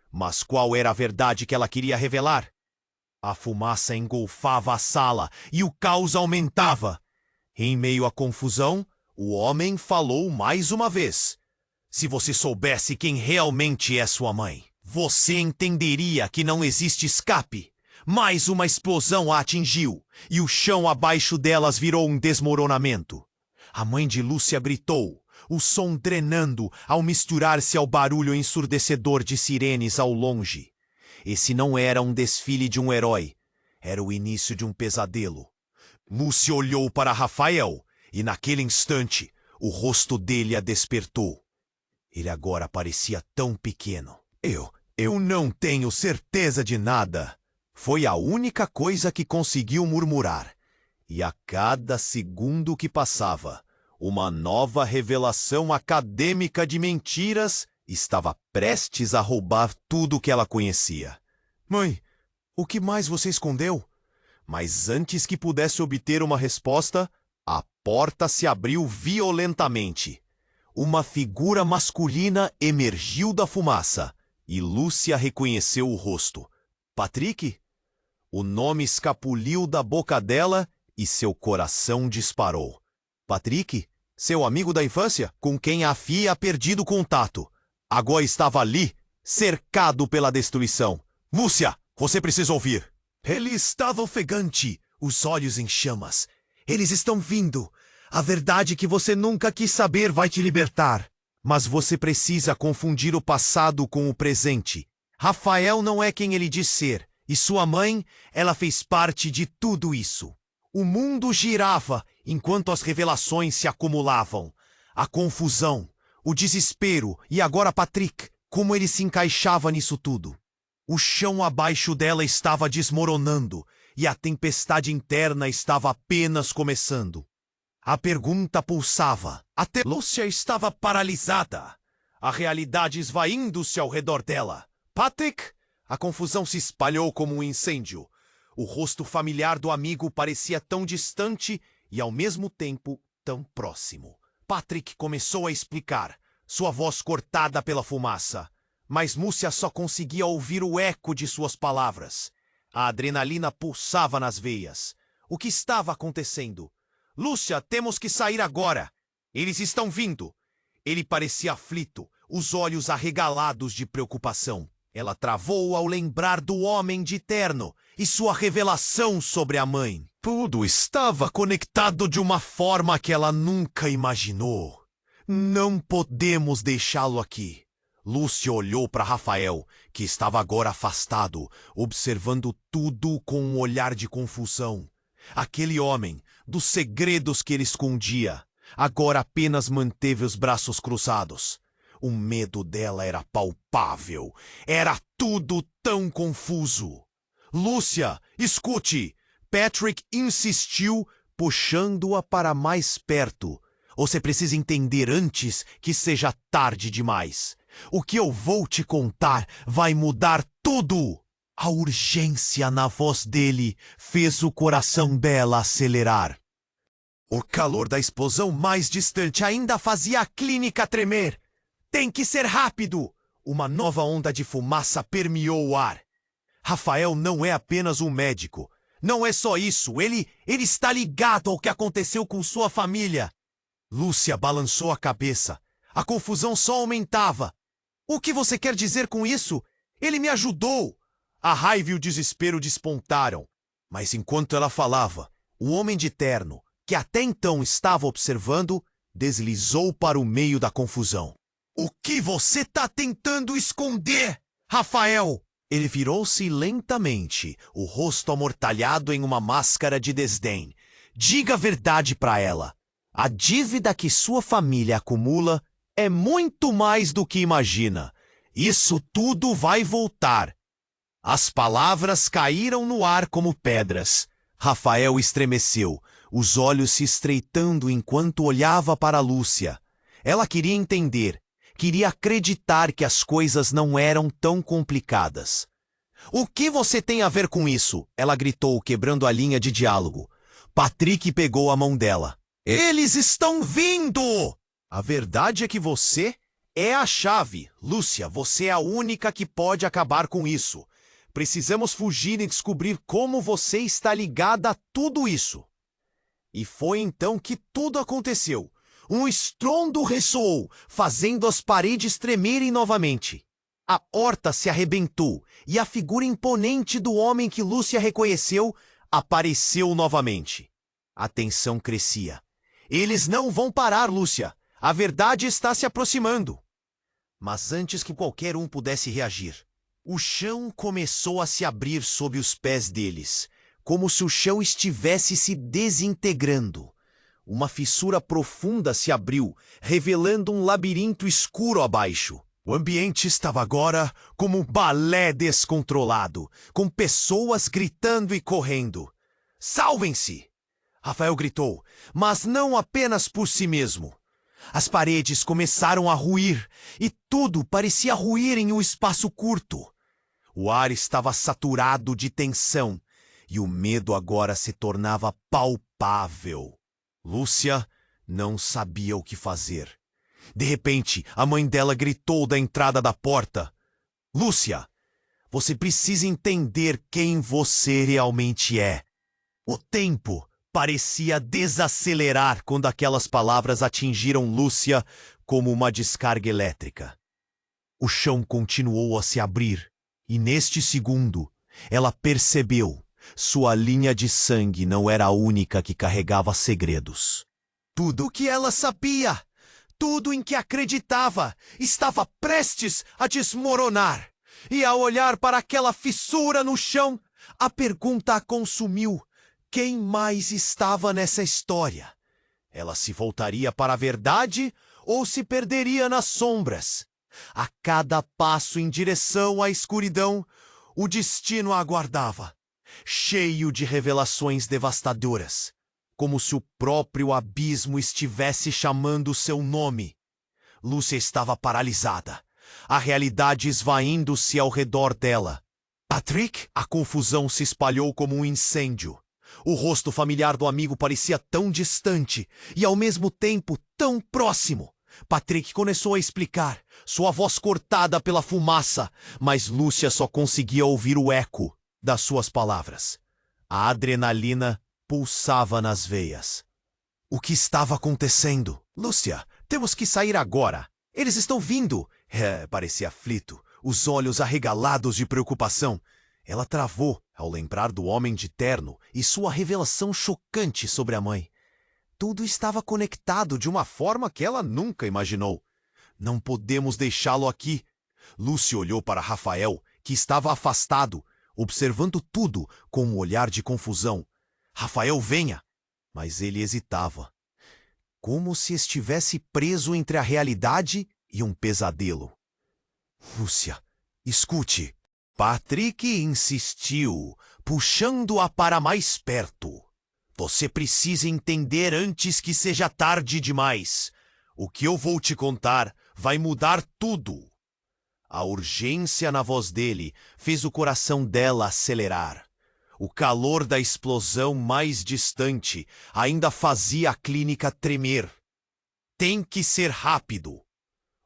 Mas qual era a verdade que ela queria revelar? A fumaça engolfava a sala e o caos aumentava. Em meio à confusão, o homem falou mais uma vez. Se você soubesse quem realmente é sua mãe, você entenderia que não existe escape. Mais uma explosão a atingiu e o chão abaixo delas virou um desmoronamento. A mãe de Lúcia gritou, o som drenando ao misturar-se ao barulho ensurdecedor de sirenes ao longe. Esse não era um desfile de um herói, era o início de um pesadelo. Lúcia olhou para Rafael e naquele instante o rosto dele a despertou. Ele agora parecia tão pequeno. Eu não tenho certeza de nada. Foi a única coisa que conseguiu murmurar. E a cada segundo que passava, uma nova revelação acadêmica de mentiras estava prestes a roubar tudo o que ela conhecia. Mãe, o que mais você escondeu? Mas antes que pudesse obter uma resposta, a porta se abriu violentamente. Uma figura masculina emergiu da fumaça e Lúcia reconheceu o rosto. Patrick? O nome escapuliu da boca dela e seu coração disparou. Patrick? Seu amigo da infância, com quem a filha perdido contato. Agora estava ali, cercado pela destruição. Lúcia, você precisa ouvir. Ele estava ofegante, os olhos em chamas. Eles estão vindo. A verdade que você nunca quis saber vai te libertar. Mas você precisa confundir o passado com o presente. Rafael não é quem ele diz ser. E sua mãe, ela fez parte de tudo isso. O mundo girava enquanto as revelações se acumulavam. A confusão, o desespero e agora Patrick, Como ele se encaixava nisso tudo? O chão abaixo dela estava desmoronando e a tempestade interna estava apenas começando. A pergunta pulsava. Até Lúcia estava paralisada. A realidade esvaindo-se ao redor dela. Patrick? A confusão se espalhou como um incêndio. O rosto familiar do amigo parecia tão distante e, ao mesmo tempo, tão próximo. Patrick começou a explicar, sua voz cortada pela fumaça. Mas Lúcia só conseguia ouvir o eco de suas palavras. A adrenalina pulsava nas veias. O que estava acontecendo? Lúcia, temos que sair agora. Eles estão vindo. Ele parecia aflito, os olhos arregalados de preocupação. Ela travou ao lembrar do homem de terno e sua revelação sobre a mãe. Tudo estava conectado de uma forma que ela nunca imaginou. Não podemos deixá-lo aqui. Lúcia olhou para Rafael, que estava agora afastado, observando tudo com um olhar de confusão. Aquele homem, dos segredos que ele escondia, agora apenas manteve os braços cruzados. O medo dela era palpável. Era tudo tão confuso. Lúcia, escute! Patrick insistiu, puxando-a para mais perto. Você precisa entender antes que seja tarde demais. O que eu vou te contar vai mudar tudo! A urgência na voz dele fez o coração dela acelerar. O calor da explosão mais distante ainda fazia a clínica tremer. Tem que ser rápido! Uma nova onda de fumaça permeou o ar. Rafael não é apenas um médico. Não é só isso. Ele está ligado ao que aconteceu com sua família. Lúcia balançou a cabeça. A confusão só aumentava. O que você quer dizer com isso? Ele me ajudou! A raiva e o desespero despontaram. Mas enquanto ela falava, o homem de terno, que até então estava observando, deslizou para o meio da confusão. O que você está tentando esconder, Rafael? Ele virou-se lentamente, o rosto amortalhado em uma máscara de desdém. Diga a verdade para ela. A dívida que sua família acumula é muito mais do que imagina. Isso tudo vai voltar. As palavras caíram no ar como pedras. Rafael estremeceu, os olhos se estreitando enquanto olhava para Lúcia. Ela queria entender, queria acreditar que as coisas não eram tão complicadas. O que você tem a ver com isso? Ela gritou, quebrando a linha de diálogo. Patrick pegou a mão dela. Eles estão vindo! A verdade é que você é a chave. Lúcia, você é a única que pode acabar com isso. Precisamos fugir e descobrir como você está ligada a tudo isso. E foi então que tudo aconteceu. Um estrondo ressoou, fazendo as paredes tremerem novamente. A horta se arrebentou e a figura imponente do homem que Lúcia reconheceu apareceu novamente. A tensão crescia. Eles não vão parar, Lúcia. A verdade está se aproximando. Mas antes que qualquer um pudesse reagir, o chão começou a se abrir sob os pés deles, como se o chão estivesse se desintegrando. Uma fissura profunda se abriu, revelando um labirinto escuro abaixo. O ambiente estava agora como um balé descontrolado, com pessoas gritando e correndo. Salvem-se! Rafael gritou, mas não apenas por si mesmo. As paredes começaram a ruir, e tudo parecia ruir em um espaço curto. O ar estava saturado de tensão, e o medo agora se tornava palpável. Lúcia não sabia o que fazer. De repente, a mãe dela gritou da entrada da porta. Lúcia, você precisa entender quem você realmente é. O tempo parecia desacelerar quando aquelas palavras atingiram Lúcia como uma descarga elétrica. O chão continuou a se abrir, e neste segundo, ela percebeu, sua linha de sangue não era a única que carregava segredos. Tudo o que ela sabia, tudo em que acreditava, estava prestes a desmoronar. E ao olhar para aquela fissura no chão, a pergunta a consumiu. Quem mais estava nessa história? Ela se voltaria para a verdade ou se perderia nas sombras? A cada passo em direção à escuridão, o destino a aguardava, cheio de revelações devastadoras, como se o próprio abismo estivesse chamando seu nome. Lúcia estava paralisada, a realidade esvaindo-se ao redor dela. Patrick? A confusão se espalhou como um incêndio. O rosto familiar do amigo parecia tão distante e, ao mesmo tempo, tão próximo. Patrick começou a explicar, sua voz cortada pela fumaça, mas Lúcia só conseguia ouvir o eco das suas palavras. A adrenalina pulsava nas veias. O que estava acontecendo? Lúcia, temos que sair agora. Eles estão vindo. Parecia aflito, os olhos arregalados de preocupação. Ela travou ao lembrar do homem de terno e sua revelação chocante sobre a mãe. Tudo estava conectado de uma forma que ela nunca imaginou. Não podemos deixá-lo aqui. Lúcia olhou para Rafael, que estava afastado, observando tudo com um olhar de confusão. Rafael, venha! Mas ele hesitava, como se estivesse preso entre a realidade e um pesadelo. Lúcia, escute. Patrick insistiu, puxando-a para mais perto. Você precisa entender antes que seja tarde demais. O que eu vou te contar vai mudar tudo. A urgência na voz dele fez o coração dela acelerar. O calor da explosão mais distante ainda fazia a clínica tremer. Tem que ser rápido.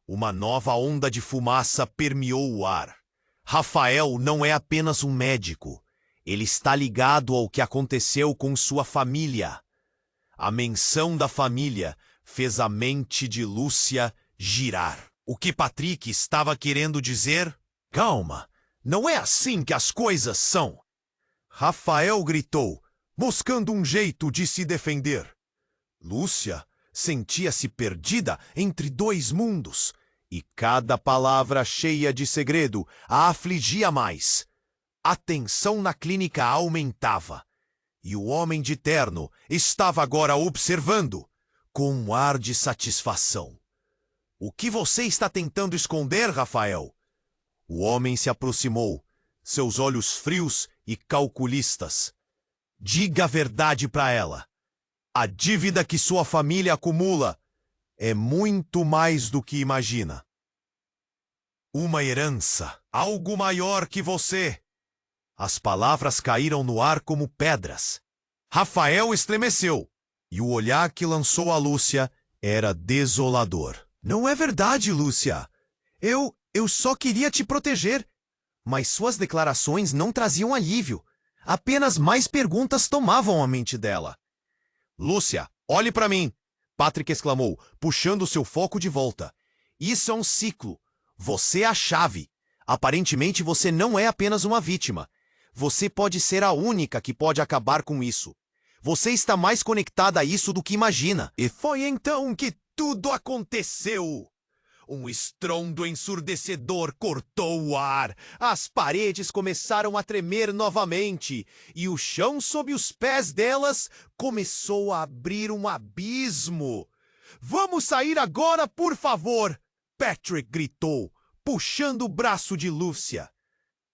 Uma nova onda de fumaça permeou o ar. Rafael não é apenas um médico. Ele está ligado ao que aconteceu com sua família. A menção da família fez a mente de Lúcia girar. O que Patrick estava querendo dizer? Calma, não é assim que as coisas são. Rafael gritou, buscando um jeito de se defender. Lúcia sentia-se perdida entre dois mundos, e cada palavra cheia de segredo a afligia mais. A tensão na clínica aumentava, e o homem de terno estava agora observando, com um ar de satisfação. O que você está tentando esconder, Rafael? O homem se aproximou, seus olhos frios e calculistas. Diga a verdade para ela. A dívida que sua família acumula é muito mais do que imagina. Uma herança, algo maior que você. As palavras caíram no ar como pedras. Rafael estremeceu, e o olhar que lançou a Lúcia era desolador. Não é verdade, Lúcia. Eu só queria te proteger. Mas suas declarações não traziam alívio. Apenas mais perguntas tomavam a mente dela. Lúcia, olhe para mim, Patrick exclamou, puxando seu foco de volta. Isso é um ciclo. Você é a chave. Aparentemente você não é apenas uma vítima. Você pode ser a única que pode acabar com isso. Você está mais conectada a isso do que imagina. E foi então que tudo aconteceu. Um estrondo ensurdecedor cortou o ar. As paredes começaram a tremer novamente e o chão sob os pés delas começou a abrir um abismo. Vamos sair agora, por favor! Patrick gritou, puxando o braço de Lúcia.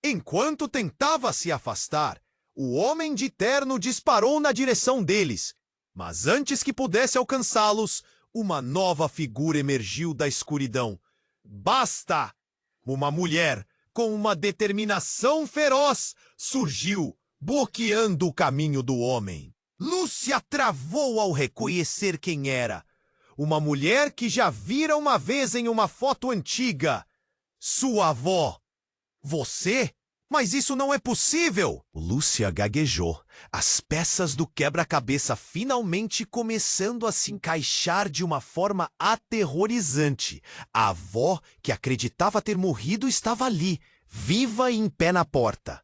Enquanto tentava se afastar, o homem de terno disparou na direção deles. Mas antes que pudesse alcançá-los, uma nova figura emergiu da escuridão. Basta! Uma mulher, com uma determinação feroz, surgiu, bloqueando o caminho do homem. Lúcia travou ao reconhecer quem era. Uma mulher que já vira uma vez em uma foto antiga. Sua avó. Você? Mas isso não é possível! Lúcia gaguejou, as peças do quebra-cabeça finalmente começando a se encaixar de uma forma aterrorizante. A avó, que acreditava ter morrido, estava ali, viva e em pé na porta.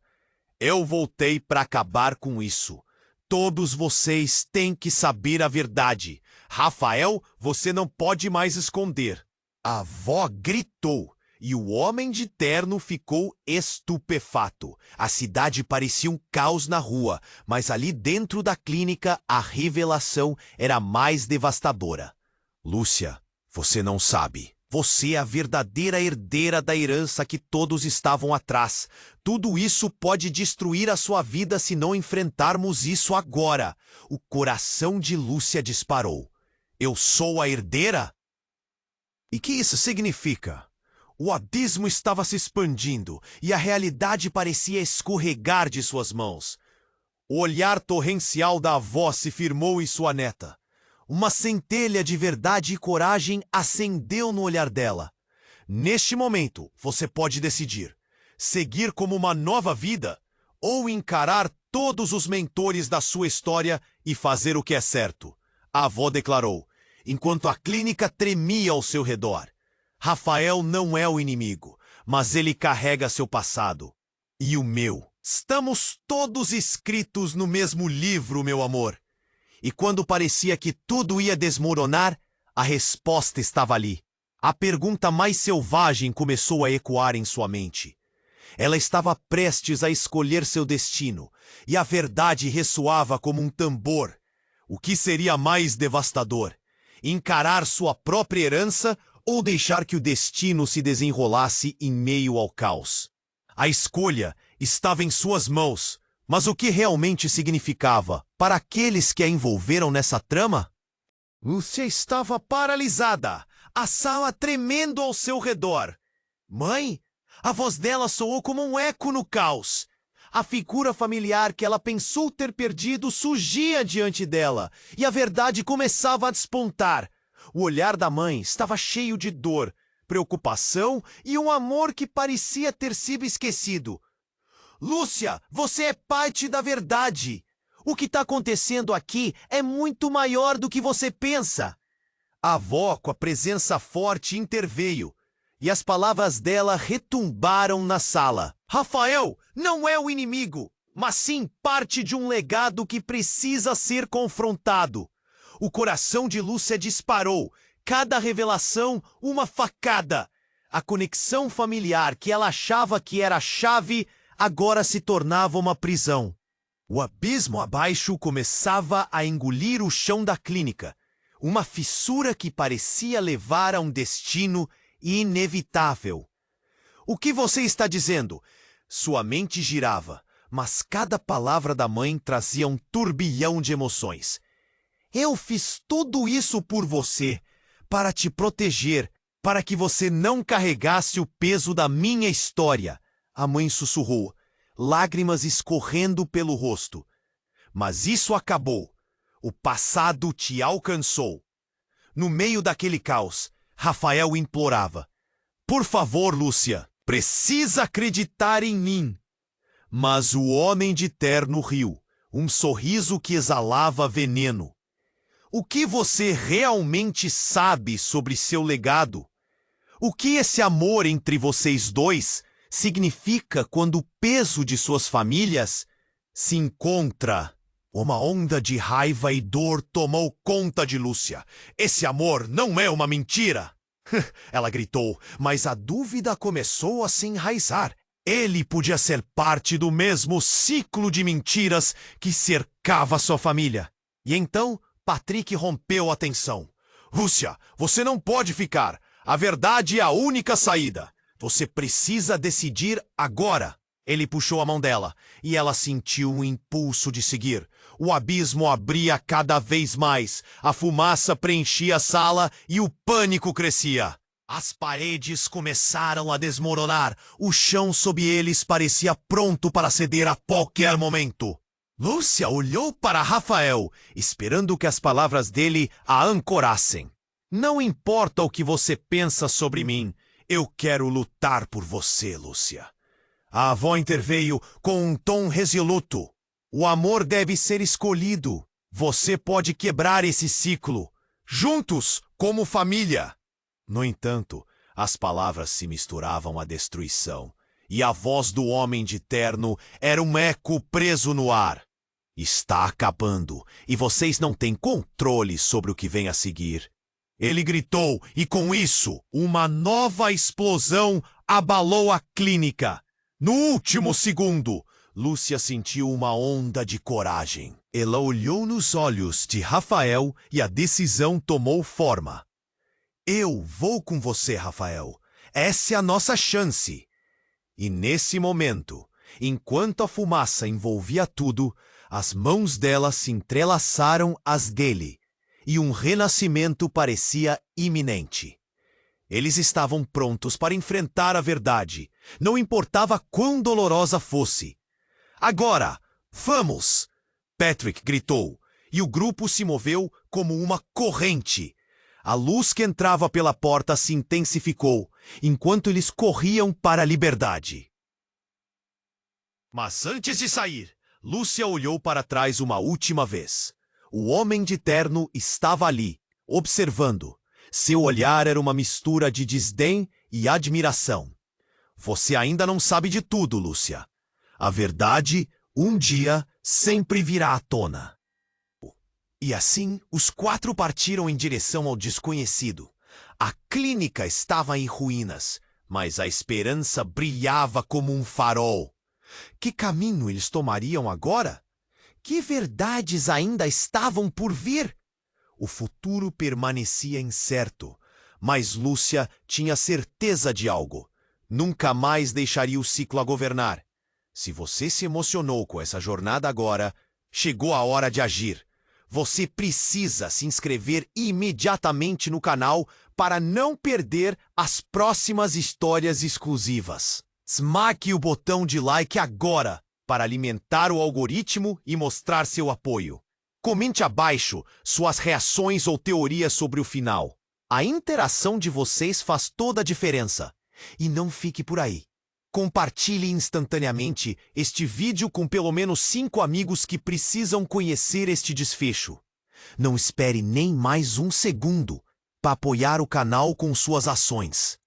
Eu voltei para acabar com isso. Todos vocês têm que saber a verdade. Rafael, você não pode mais esconder. A avó gritou. E o homem de terno ficou estupefato. A cidade parecia um caos na rua, mas ali dentro da clínica a revelação era mais devastadora. Lúcia, você não sabe. Você é a verdadeira herdeira da herança que todos estavam atrás. Tudo isso pode destruir a sua vida se não enfrentarmos isso agora. O coração de Lúcia disparou. Eu sou a herdeira? E que isso significa? O abismo estava se expandindo e a realidade parecia escorregar de suas mãos. O olhar torrencial da avó se firmou em sua neta. Uma centelha de verdade e coragem acendeu no olhar dela. Neste momento, você pode decidir: seguir como uma nova vida ou encarar todos os mentores da sua história e fazer o que é certo. A avó declarou, enquanto a clínica tremia ao seu redor. Rafael não é o inimigo, mas ele carrega seu passado. E o meu. Estamos todos escritos no mesmo livro, meu amor. E quando parecia que tudo ia desmoronar, a resposta estava ali. A pergunta mais selvagem começou a ecoar em sua mente. Ela estava prestes a escolher seu destino, e a verdade ressoava como um tambor. O que seria mais devastador? Encarar sua própria herança ou deixar que o destino se desenrolasse em meio ao caos? A escolha estava em suas mãos, mas o que realmente significava para aqueles que a envolveram nessa trama? Lúcia estava paralisada, a sala tremendo ao seu redor. Mãe? A voz dela soou como um eco no caos. A figura familiar que ela pensou ter perdido surgia diante dela, e a verdade começava a despontar. O olhar da mãe estava cheio de dor, preocupação e um amor que parecia ter sido esquecido. Lúcia, você é parte da verdade. O que está acontecendo aqui é muito maior do que você pensa. A avó, com a presença forte, interveio, e as palavras dela retumbaram na sala. Rafael não é o inimigo, mas sim parte de um legado que precisa ser confrontado. O coração de Lúcia disparou, cada revelação uma facada. A conexão familiar que ela achava que era a chave agora se tornava uma prisão. O abismo abaixo começava a engolir o chão da clínica, uma fissura que parecia levar a um destino inevitável. O que você está dizendo? Sua mente girava, mas cada palavra da mãe trazia um turbilhão de emoções. Eu fiz tudo isso por você, para te proteger, para que você não carregasse o peso da minha história. A mãe sussurrou, lágrimas escorrendo pelo rosto. Mas isso acabou. O passado te alcançou. No meio daquele caos, Rafael implorava. Por favor, Lúcia, precisa acreditar em mim. Mas o homem de terno riu, um sorriso que exalava veneno. O que você realmente sabe sobre seu legado? O que esse amor entre vocês dois significa quando o peso de suas famílias se encontra? Uma onda de raiva e dor tomou conta de Lúcia. Esse amor não é uma mentira! Ela gritou, mas a dúvida começou a se enraizar. Ele podia ser parte do mesmo ciclo de mentiras que cercava sua família. E então, Patrick rompeu a tensão. Lúcia, você não pode ficar. A verdade é a única saída. Você precisa decidir agora. Ele puxou a mão dela, e ela sentiu um impulso de seguir. O abismo abria cada vez mais, a fumaça preenchia a sala e o pânico crescia. As paredes começaram a desmoronar, o chão sob eles parecia pronto para ceder a qualquer momento. Lúcia olhou para Rafael, esperando que as palavras dele a ancorassem. Não importa o que você pensa sobre mim, eu quero lutar por você, Lúcia. A avó interveio com um tom resoluto. O amor deve ser escolhido. Você pode quebrar esse ciclo. Juntos, como família. No entanto, as palavras se misturavam à destruição, e a voz do homem de terno era um eco preso no ar. Está acabando, e vocês não têm controle sobre o que vem a seguir. Ele gritou, e com isso, uma nova explosão abalou a clínica. No último segundo, Lúcia sentiu uma onda de coragem. Ela olhou nos olhos de Rafael e a decisão tomou forma. Eu vou com você, Rafael. Essa é a nossa chance. E nesse momento, enquanto a fumaça envolvia tudo, as mãos dela se entrelaçaram às dele, e um renascimento parecia iminente. Eles estavam prontos para enfrentar a verdade, não importava quão dolorosa fosse. Agora, vamos! Patrick gritou, e o grupo se moveu como uma corrente. A luz que entrava pela porta se intensificou, enquanto eles corriam para a liberdade. Mas antes de sair, Lúcia olhou para trás uma última vez. O homem de terno estava ali, observando. Seu olhar era uma mistura de desdém e admiração. Você ainda não sabe de tudo, Lúcia. A verdade, um dia, sempre virá à tona. E assim, os 4 partiram em direção ao desconhecido. A clínica estava em ruínas, mas a esperança brilhava como um farol. Que caminho eles tomariam agora? Que verdades ainda estavam por vir? O futuro permanecia incerto, mas Lúcia tinha certeza de algo. Nunca mais deixaria o ciclo a governar. Se você se emocionou com essa jornada agora, chegou a hora de agir. Você precisa se inscrever imediatamente no canal para não perder as próximas histórias exclusivas. Esmaque o botão de like agora para alimentar o algoritmo e mostrar seu apoio. Comente abaixo suas reações ou teorias sobre o final. A interação de vocês faz toda a diferença. E não fique por aí. Compartilhe instantaneamente este vídeo com pelo menos 5 amigos que precisam conhecer este desfecho. Não espere nem mais um segundo para apoiar o canal com suas ações.